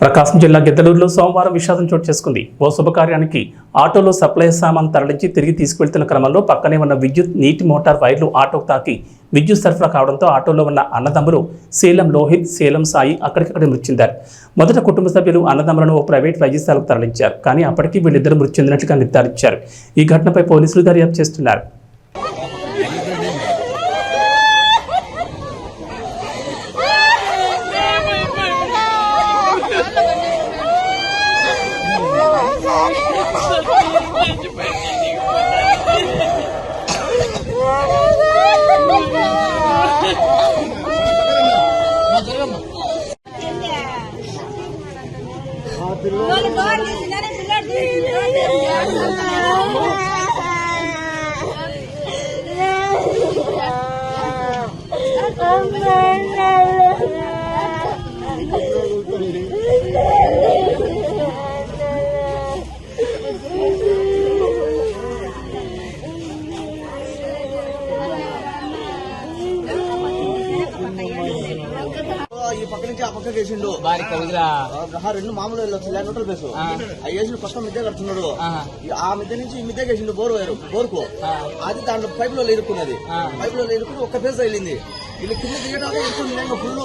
ప్రకాశం జిల్లా గిద్దలూరులో సోమవారం విషాదం చోటు చేసుకుంది. ఓ శుభకార్యానికి ఆటోలో సప్లై సామాన్ తరలించి తిరిగి తీసుకెళ్తున్న క్రమంలో పక్కనే ఉన్న విద్యుత్ నీటి మోటార్ వైర్లు ఆటోకు తాకి విద్యుత్ సరఫరా కావడంతో ఆటోలో ఉన్న అన్నదమ్ములు శీలం లోహిత్, శీలం సాయి అక్కడికక్కడే మృతి చెందారు. మొదట కుటుంబ సభ్యులు అన్నదమ్ములను ఓ ప్రైవేట్ వైద్యశాలకు తరలించారు. కానీ అప్పటికీ వీళ్ళిద్దరు మృతి చెందినట్లుగా నిర్ధారించారు. ఈ ఘటనపై పోలీసులు దర్యాప్తు చేస్తున్నారు. ఈ పక్క నుంచి ఆ పక్క వేసిండు రెండు మామూలు వెళ్ళొచ్చు న్యూట్రల్ ప్లేస్ అవి వేసిండు. ఫస్ట్ మిద్దె కడుతున్నాడు. ఆ మిద్దె నుంచి ఈ మిద్దె వేసిండు బోర్కు. అది దాంట్లో పైప్ లో ఇరుక్కున్నది. పైప్ లో ఇరుక్కుని ఒక్క ఫేజ్ వెళ్ళింది. వీళ్ళు కింద దిగడానికి ఫుల్